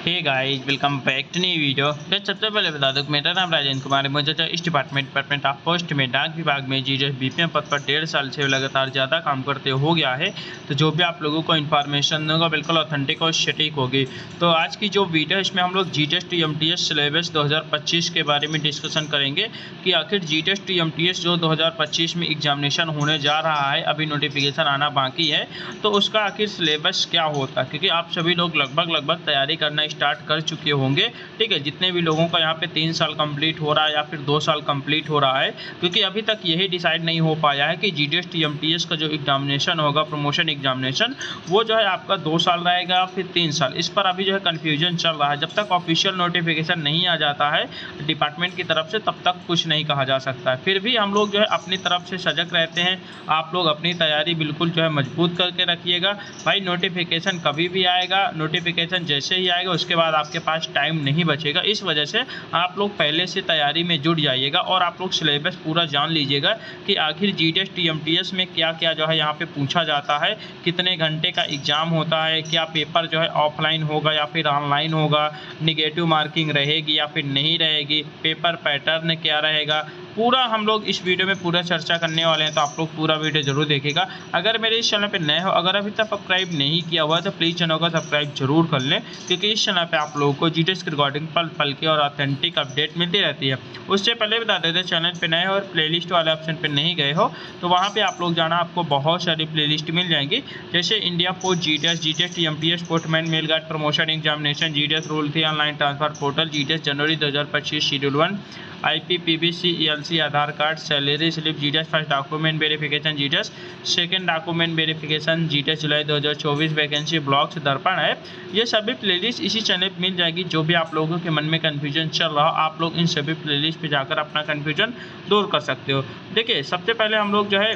Hey guys, welcome back to new video. तो सबसे पहले बता दूं कि मेरा नाम राजेंद्र कुमार है। मुझे जो इस डिपार्टमेंट ऑफ पोस्ट में डाक विभाग में जी बीपीएम पद पर 1.5 साल से लगातार ज़्यादा काम करते हो गया है। तो जो भी आप लोगों को इन्फॉर्मेशन दूंगा बिल्कुल ऑथेंटिक और सटीक होगी। तो आज की जो वीडियो है इसमें हम लोग जी टेस्ट एमटीएस सिलेबस 2025 के बारे में डिस्कशन करेंगे कि आखिर जी टेस्ट एमटीएस जो 2025 में एग्जामिनेशन होने जा रहा है, अभी नोटिफिकेशन आना बाकी है, तो उसका आखिर सिलेबस क्या होता है। क्योंकि आप सभी लोग लगभग तैयारी करना स्टार्ट कर चुके होंगे। ठीक है, जितने भी लोगों का यहाँ पे 3 साल कंप्लीट हो रहा है या फिर 2 साल कंप्लीट हो रहा है, क्योंकि अभी तक यही डिसाइड नहीं हो पाया है कि जीटीएस एमटीएस का जो एग्जामिनेशन होगा, प्रमोशन एग्जामिनेशन, वो जो है आपका 2 साल रहेगा या फिर 3 साल। इस पर अभी जो है कन्फ्यूजन चल रहा है। जब तक ऑफिशियल नोटिफिकेशन नहीं आ जाता है डिपार्टमेंट की तरफ से, तब तक कुछ नहीं कहा जा सकता है। फिर भी हम लोग जो है अपनी तरफ से सजग रहते हैं। आप लोग अपनी तैयारी बिल्कुल जो है मजबूत करके रखिएगा। भाई नोटिफिकेशन कभी भी आएगा, नोटिफिकेशन जैसे ही आएगा उसके बाद आपके पास टाइम नहीं बचेगा। इस वजह से आप लोग पहले से तैयारी में जुट जाइएगा और आप लोग सिलेबस पूरा जान लीजिएगा कि आखिर जीटीएस टीएमटीएस में क्या क्या जो है यहाँ पे पूछा जाता है, कितने घंटे का एग्ज़ाम होता है, क्या पेपर जो है ऑफलाइन होगा या फिर ऑनलाइन होगा, निगेटिव मार्किंग रहेगी या फिर नहीं रहेगी, पेपर पैटर्न क्या रहेगा, पूरा हम लोग इस वीडियो में पूरा चर्चा करने वाले हैं। तो आप लोग पूरा वीडियो जरूर देखिएगा। अगर मेरे इस चैनल पे नए हो, अगर अभी तक सब्सक्राइब नहीं किया हुआ है तो प्लीज़ चैनल को सब्सक्राइब जरूर कर लें, क्योंकि इस चैनल पे आप लोगों को जीटीएस के रिगार्डिंग पल पल की और ऑथेंटिक अपडेट मिलती रहती है। उससे पहले बता देते हैं, चैनल पे नए हो और प्लेलिस्ट वाले ऑप्शन पर नहीं गए हो तो वहाँ पर आप लोग जाना, आपको बहुत सारी प्लेलिस्ट मिल जाएंगी। जैसे India post GTS, GTS TMTS, postman mail guard, promotion examination, GTS rule थी, ऑनलाइन ट्रांसफर पोर्टल, जीटीएस जनवरी 2025 schedule 1, IPPBC ELC Aadhaar card, salary slip, GTS first document verification, GTS second document verification, GTS जुलाई 2024 vacancy, blocks, Darpan है। ये सभी playlist इसी channel पर मिल जाएगी। जो भी आप लोगों के मन में कन्फ्यूजन चल रहा हो, आप लोग इन सभी प्लेलिस्ट पे जाकर अपना कन्फ्यूजन दूर कर सकते हो। देखिए, सबसे पहले हम लोग जो है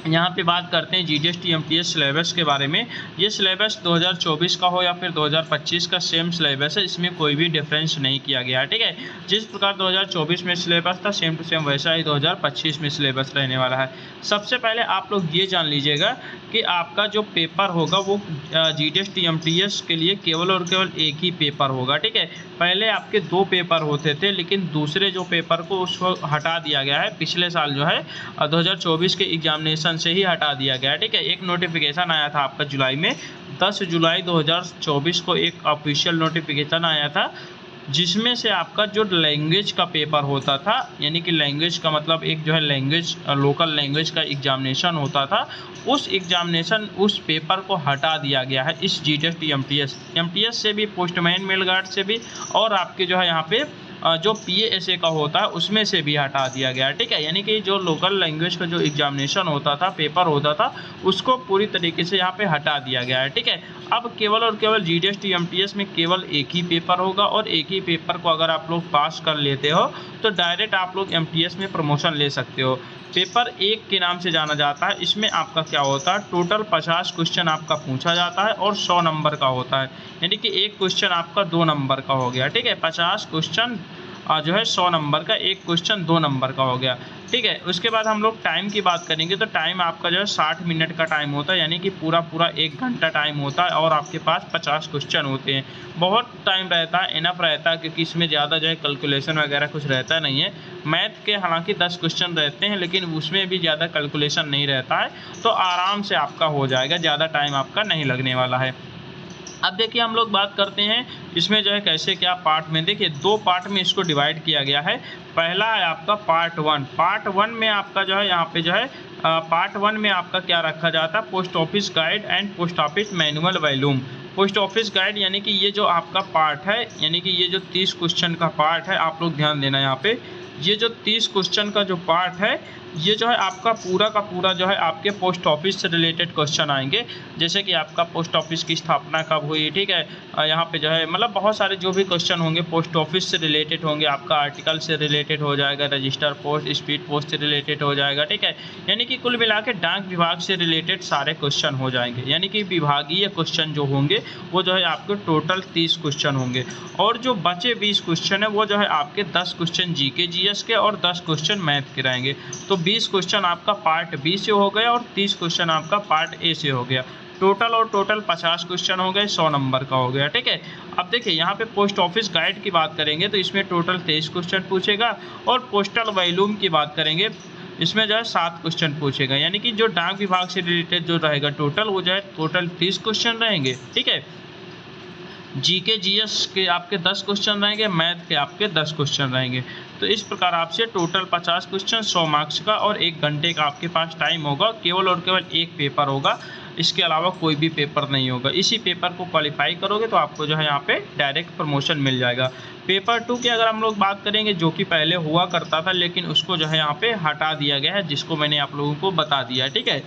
यहाँ पे बात करते हैं जीटीएस टीएमटीएस सिलेबस के बारे में। ये सिलेबस 2024 का हो या फिर 2025 का सेम सिलेबस है, इसमें कोई भी डिफरेंस नहीं किया गया है। ठीक है, जिस प्रकार 2024 में सिलेबस था सेम टू सेम वैसा ही 2025 में सिलेबस रहने वाला है। सबसे पहले आप लोग ये जान लीजिएगा कि आपका जो पेपर होगा वो जीटीएस टीएमटीएस के लिए केवल और केवल एक ही पेपर होगा। ठीक है, पहले आपके 2 पेपर होते थे, लेकिन दूसरे जो पेपर को उसको हटा दिया गया है। पिछले साल जो है 2024 के एग्जामिनेशन से ही हटा दिया गया है। ठीक है, एक नोटिफिकेशन आया था आपका जुलाई में, 10 जुलाई 2024 को एक ऑफिशियल नोटिफिकेशन आया था, जिसमें से आपका जो लैंग्वेज का पेपर होता था, यानी कि लैंग्वेज का मतलब एक जो है लैंग्वेज, लोकल लैंग्वेज का एग्जामिनेशन होता था, उस एग्जामिनेशन उस पेपर को हटा दिया गया है इस जीटीएस एमटीएस से भी, पोस्टमैन मेल गार्ड से भी, और आपके जो है यहाँ पे जो पीएएसए का होता है उसमें से भी हटा दिया गया। ठीक है, यानी कि जो लोकल लैंग्वेज का जो एग्जामिनेशन होता था, पेपर होता था, उसको पूरी तरीके से यहाँ पे हटा दिया गया है। ठीक है, अब केवल और केवल जीटीएस टीएमटीएस में केवल एक ही पेपर होगा, और एक ही पेपर को अगर आप लोग पास कर लेते हो तो डायरेक्ट आप लोग एमटीएस में प्रमोशन ले सकते हो। पेपर 1 के नाम से जाना जाता है। इसमें आपका क्या होता है, टोटल 50 क्वेश्चन आपका पूछा जाता है और 100 नंबर का होता है, यानी कि एक क्वेश्चन आपका 2 नंबर का हो गया। ठीक है, 50 क्वेश्चन जो है 100 नंबर का, एक क्वेश्चन 2 नंबर का हो गया। ठीक है, उसके बाद हम लोग टाइम की बात करेंगे तो टाइम आपका जो है 60 मिनट का टाइम होता है, यानी कि पूरा 1 घंटा टाइम होता है, और आपके पास 50 क्वेश्चन होते हैं। बहुत टाइम रहता है, इनफ रहता है, क्योंकि इसमें ज़्यादा जो है कैलकुलेशन वगैरह कुछ रहता नहीं है। मैथ के हालांकि 10 क्वेश्चन रहते हैं, लेकिन उसमें भी ज़्यादा कैलकुलेशन नहीं रहता है, तो आराम से आपका हो जाएगा, ज़्यादा टाइम आपका नहीं लगने वाला है। अब देखिए, हम लोग बात करते हैं इसमें जो है कैसे क्या पार्ट में। देखिए, 2 पार्ट में इसको डिवाइड किया गया है। पहला है आपका पार्ट 1। पार्ट 1 में आपका जो है यहाँ पे जो है पार्ट 1 में आपका क्या रखा जाता है, post office guide and post office manual volume. Post office guide यानी कि ये जो आपका पार्ट है, यानी कि ये जो 30 क्वेश्चन का पार्ट है, आप लोग ध्यान देना यहाँ पे, ये जो 30 क्वेश्चन का जो पार्ट है, ये जो है आपका पूरा का पूरा जो है आपके पोस्ट ऑफिस से रिलेटेड क्वेश्चन आएंगे। जैसे कि आपका पोस्ट ऑफिस की स्थापना कब हुई, ठीक है, यहाँ पे जो है मतलब बहुत सारे जो भी क्वेश्चन होंगे पोस्ट ऑफिस से रिलेटेड होंगे। आपका आर्टिकल से रिलेटेड हो जाएगा, रजिस्टर पोस्ट, स्पीड पोस्ट से रिलेटेड हो जाएगा। ठीक है, यानी कि कुल मिला के डाक विभाग से रिलेटेड सारे क्वेश्चन हो जाएंगे, यानी कि विभागीय क्वेश्चन जो होंगे वो जो है आपके टोटल 30 क्वेश्चन होंगे, और जो बचे 20 क्वेश्चन है वो जो है आपके 10 क्वेश्चन जीके जीएस के और 10 क्वेश्चन मैथ के रहेंगे। तो 20 क्वेश्चन आपका पार्ट बी से हो गया और 30 क्वेश्चन आपका पार्ट ए से हो गया। टोटल और टोटल 50 क्वेश्चन हो गए, 100 नंबर का हो गया। ठीक है, अब देखिए यहाँ पे पोस्ट ऑफिस गाइड की बात करेंगे तो इसमें टोटल 23 क्वेश्चन पूछेगा, और पोस्टल वॉल्यूम की बात करेंगे इसमें जो है 7 क्वेश्चन पूछेगा, यानी कि जो डाक विभाग से रिलेटेड जो रहेगा टोटल वो जो है टोटल 30 क्वेश्चन रहेंगे। ठीक है, जीके जीएस के आपके 10 क्वेश्चन रहेंगे, मैथ के आपके 10 क्वेश्चन रहेंगे। तो इस प्रकार आपसे टोटल 50 क्वेश्चन 100 मार्क्स का और 1 घंटे का आपके पास टाइम होगा। केवल और केवल एक पेपर होगा, इसके अलावा कोई भी पेपर नहीं होगा। इसी पेपर को क्वालिफाई करोगे तो आपको जो है यहाँ पे डायरेक्ट प्रमोशन मिल जाएगा। पेपर 2 की अगर हम लोग बात करेंगे, जो कि पहले हुआ करता था लेकिन उसको जो है यहाँ पे हटा दिया गया है, जिसको मैंने आप लोगों को बता दिया है। ठीक है,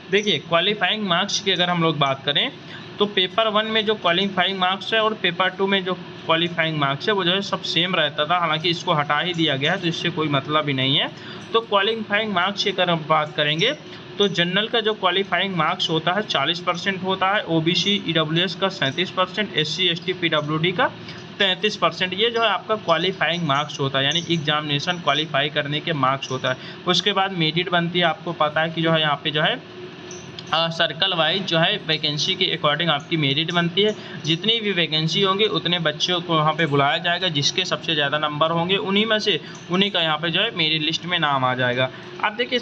देखिए क्वालिफाइंग मार्क्स की अगर हम लोग बात करें तो पेपर 1 में जो क्वालिफाइंग मार्क्स है और पेपर 2 में जो क्वालिफाइंग मार्क्स है वो जो है सब सेम रहता था, हालांकि इसको हटा ही दिया गया है तो इससे कोई मतलब ही नहीं है। तो क्वालिफाइंग मार्क्स की अगर हम बात करेंगे तो जनरल का जो क्वालिफाइंग मार्क्स होता है 40% होता है, ओबीसी ईडब्ल्यूएस का 37%, एससी एसटी पीडब्ल्यूडी का 33%। ये जो है आपका क्वालिफाइंग मार्क्स होता है, यानी एग्जामिनेशन क्वालिफाई करने के मार्क्स होता है। उसके बाद मेरिट बनती है, आपको पता है कि जो है यहाँ पे जो है सर्कल वाइज जो है वैकेंसी के अकॉर्डिंग आपकी मेरिट बनती है। जितनी भी वैकेंसी होंगी उतने बच्चों को वहाँ पे बुलाया जाएगा, जिसके सबसे ज़्यादा नंबर होंगे उन्हीं में से उन्हीं का यहाँ पे जो है मेरिट लिस्ट में नाम आ जाएगा। अब देखिए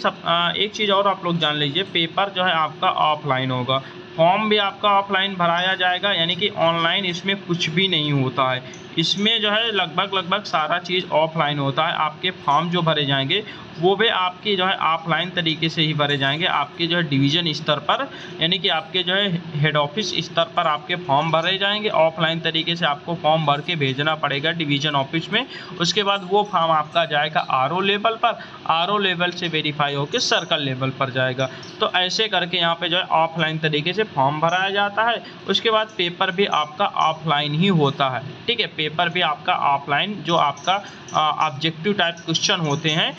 एक चीज़ और आप लोग जान लीजिए, पेपर जो है आपका ऑफलाइन होगा, फॉर्म भी आपका ऑफलाइन भराया जाएगा, यानी कि ऑनलाइन इसमें कुछ भी नहीं होता है। इसमें जो है लगभग सारा चीज़ ऑफलाइन होता है। आपके फॉर्म जो भरे जाएंगे वो भी आपकी जो है ऑफलाइन तरीके से ही भरे जाएंगे। आपके जो है डिवीज़न स्तर पर, यानी कि आपके जो है हेड ऑफिस स्तर पर आपके फॉर्म भरे जाएंगे। ऑफलाइन तरीके से आपको फॉर्म भर के भेजना पड़ेगा डिवीज़न ऑफिस में। उसके बाद वो फॉर्म आपका जाएगा आरओ लेवल पर, आरओ लेवल से वेरीफाई होकर सर्कल लेवल पर जाएगा। तो ऐसे करके यहाँ पे जो है ऑफलाइन तरीके से फॉर्म भराया जाता है। उसके बाद पेपर भी आपका ऑफलाइन ही होता है। ठीक है, पेपर भी आपका ऑफलाइन, जो आपका ऑब्जेक्टिव टाइप क्वेश्चन होते हैं।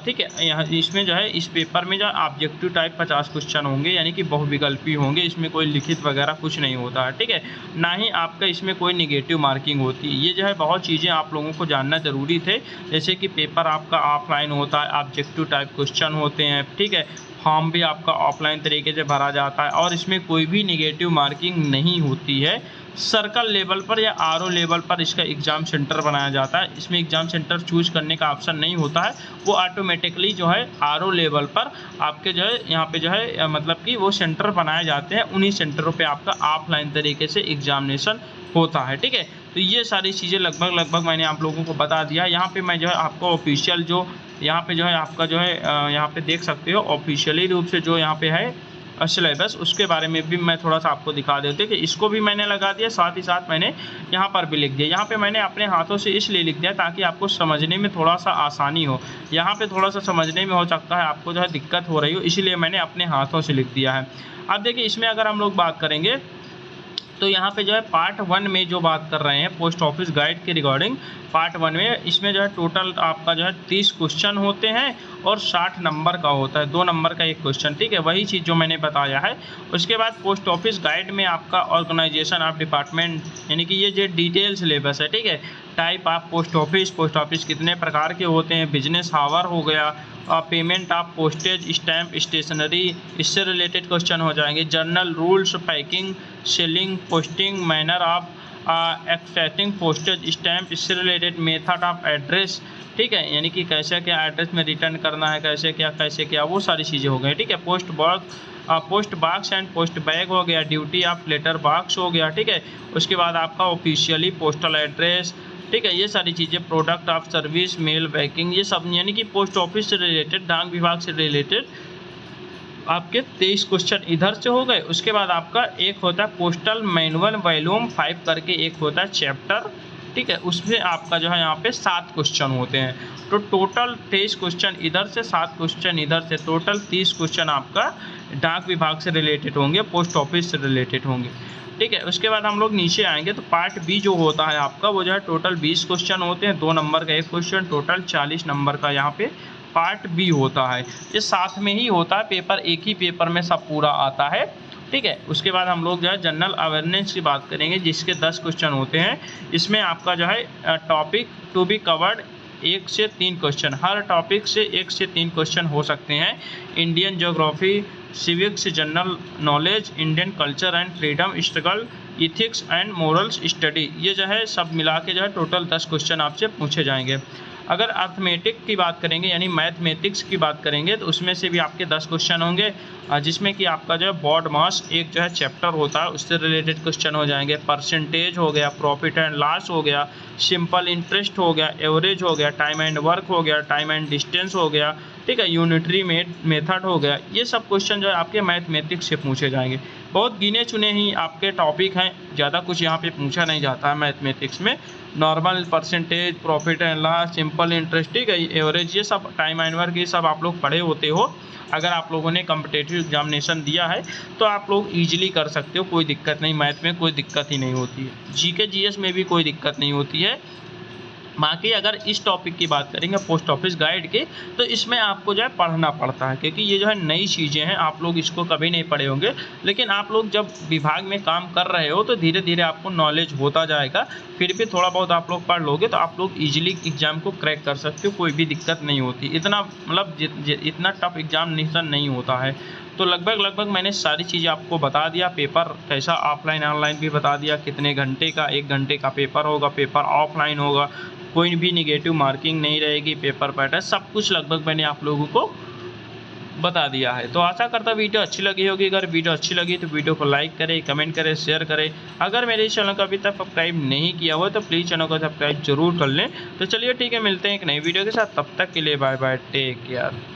ठीक है, यहाँ इसमें जो है इस पेपर में जो ऑब्जेक्टिव टाइप 50 क्वेश्चन होंगे, यानी कि बहुविकल्पी होंगे। इसमें कोई लिखित वगैरह कुछ नहीं होता है। ठीक है, ना ही आपका इसमें कोई निगेटिव मार्किंग होती है। ये जो है बहुत चीज़ें आप लोगों को जानना ज़रूरी थे, जैसे कि पेपर आपका ऑफलाइन होता है, ऑब्जेक्टिव टाइप क्वेश्चन होते हैं। ठीक है, फॉर्म भी आपका ऑफलाइन तरीके से भरा जाता है और इसमें कोई भी निगेटिव मार्किंग नहीं होती है। सर्कल लेवल पर या आरओ लेवल पर इसका एग्ज़ाम सेंटर बनाया जाता है। इसमें एग्ज़ाम सेंटर चूज करने का ऑप्शन नहीं होता है, वो ऑटोमेटिकली जो है आरओ लेवल पर आपके जो है यहाँ पे जो है मतलब कि वो सेंटर बनाए जाते हैं। उन्हीं सेंटरों पे आपका ऑफलाइन तरीके से एग्जामिनेशन होता है। ठीक है, तो ये सारी चीज़ें लगभग मैंने आप लोगों को बता दिया। यहाँ पे मैं जो है आपको ऑफिशियल जो यहाँ पे जो है आपका जो है यहाँ पे देख सकते हो ऑफिशियली रूप से जो यहाँ पे है सिलेबस, उसके बारे में भी मैं थोड़ा सा आपको दिखा देते कि इसको भी मैंने लगा दिया, साथ ही साथ मैंने यहाँ पर भी लिख दिया। यहाँ पे मैंने अपने हाथों से इसलिए लिख दिया ताकि आपको समझने में थोड़ा सा आसानी हो। यहाँ पे थोड़ा सा समझने में हो सकता है आपको जो है दिक्कत हो रही हो, इसीलिए मैंने अपने हाथों से लिख दिया है। अब देखिए इसमें अगर हम लोग बात करेंगे तो यहाँ पे जो है पार्ट 1 में जो बात कर रहे हैं पोस्ट ऑफिस गाइड के रिगार्डिंग, पार्ट 1 में इसमें जो है टोटल आपका जो है 30 क्वेश्चन होते हैं और 60 नंबर का होता है, 2 नंबर का एक क्वेश्चन। ठीक है, वही चीज़ जो मैंने बताया है। उसके बाद पोस्ट ऑफिस गाइड में आपका ऑर्गेनाइजेशन ऑफ डिपार्टमेंट, यानी कि ये जो डिटेल सिलेबस है। ठीक है, टाइप ऑफ पोस्ट ऑफिस कितने प्रकार के होते हैं, बिजनेस हावर हो गया, payment of postage stamp stationery, इससे रिलेटेड क्वेश्चन हो जाएंगे। General rules, packing, sealing, posting, manner of accepting postage stamp, इससे रिलेटेड मेथड ऑफ एड्रेस। ठीक है, यानी कि कैसे क्या एड्रेस में रिटर्न करना है, कैसे क्या वो सारी चीज़ें हो गई। ठीक है, post box and post bag हो गया, ड्यूटी ऑफ लेटर बॉक्स हो गया। ठीक है, उसके बाद आपका ऑफिशियली पोस्टल एड्रेस। ठीक है, ये सारी चीज़ें, product of service, mail packing, ये सब यानी कि पोस्ट ऑफिस से रिलेटेड, डाक विभाग से रिलेटेड आपके 23 क्वेश्चन इधर से हो गए। उसके बाद आपका एक होता है पोस्टल मैनुअल वॉल्यूम 5 करके एक होता है चैप्टर। ठीक है, उसमें आपका जो है यहाँ पे 7 क्वेश्चन होते हैं। तो टोटल 23 क्वेश्चन इधर से, 7 क्वेश्चन इधर से, टोटल 30 क्वेश्चन आपका डाक विभाग से रिलेटेड होंगे, पोस्ट ऑफिस से रिलेटेड होंगे। ठीक है, उसके बाद हम लोग नीचे आएंगे तो पार्ट बी जो होता है आपका वो जो है टोटल 20 क्वेश्चन होते हैं, 2 नंबर का एक क्वेश्चन, टोटल 40 नंबर का यहाँ पे पार्ट बी होता है। ये साथ में ही होता है, पेपर एक ही पेपर में सब पूरा आता है। ठीक है, उसके बाद हम लोग जो है जनरल अवेयरनेस की बात करेंगे, जिसके 10 क्वेश्चन होते हैं। इसमें आपका जो है टॉपिक टू बी कवर्ड 1 से 3 क्वेश्चन, हर टॉपिक से 1 से 3 क्वेश्चन हो सकते हैं। Indian geography, civics, general knowledge, Indian culture and freedom struggle, ethics and morals study, ये जो है सब मिला के जो है टोटल 10 क्वेश्चन आपसे पूछे जाएंगे। अगर अर्थमेटिक की बात करेंगे यानी मैथमेटिक्स की बात करेंगे तो उसमें से भी आपके 10 क्वेश्चन होंगे, जिसमें कि आपका जो है बॉड मास एक जो है चैप्टर होता है उससे रिलेटेड क्वेश्चन हो जाएंगे। परसेंटेज हो गया, प्रॉफिट एंड लॉस हो गया, सिंपल इंटरेस्ट हो गया, एवरेज हो गया, टाइम एंड वर्क हो गया, टाइम एंड डिस्टेंस हो गया, ठीक है, यूनिटरी मेथड हो गया। ये सब क्वेश्चन जो है आपके मैथमेटिक्स से पूछे जाएंगे। बहुत गिने चुने ही आपके टॉपिक हैं, ज़्यादा कुछ यहाँ पे पूछा नहीं जाता है मैथमेटिक्स में। Normal, percentage, profit and loss, simple interest, ठीक है, एवरेज, ये सब टाइम एंड वर्क, ये सब आप लोग पढ़े होते हो। अगर आप लोगों ने कम्पिटेटिव एग्जामिनेशन दिया है तो आप लोग ईजिली कर सकते हो, कोई दिक्कत नहीं, मैथ में कोई दिक्कत ही नहीं होती है, जीके जीएस में भी कोई दिक्कत नहीं होती है। बाकी अगर इस टॉपिक की बात करेंगे पोस्ट ऑफिस गाइड के, तो इसमें आपको जो है पढ़ना पड़ता है, क्योंकि ये जो है नई चीज़ें हैं, आप लोग इसको कभी नहीं पढ़े होंगे। लेकिन आप लोग जब विभाग में काम कर रहे हो तो धीरे धीरे आपको नॉलेज होता जाएगा, फिर भी थोड़ा बहुत आप लोग पढ़ लोगे तो आप लोग ईजिली एग्ज़ाम को क्रैक कर सकते हो, कोई भी दिक्कत नहीं होती। इतना मतलब इतना टफ एग्जामिनेशन नहीं होता है। तो लगभग मैंने सारी चीज़ें आपको बता दिया। पेपर कैसा ऑफलाइन ऑनलाइन भी बता दिया, कितने घंटे का, 1 घंटे का पेपर होगा, पेपर ऑफलाइन होगा, कोई भी निगेटिव मार्किंग नहीं रहेगी, पेपर पैटर्न सब कुछ लगभग मैंने आप लोगों को बता दिया है। तो आशा करता वीडियो अच्छी लगी होगी। अगर वीडियो अच्छी लगी तो वीडियो को लाइक करें, कमेंट करें, शेयर करें। अगर मेरे चैनल को अभी तक सब्सक्राइब नहीं किया हो तो प्लीज़ चैनल को सब्सक्राइब जरूर कर लें। तो चलिए ठीक है, मिलते हैं एक नई वीडियो के साथ, तब तक के लिए बाय बाय, टेक केयर।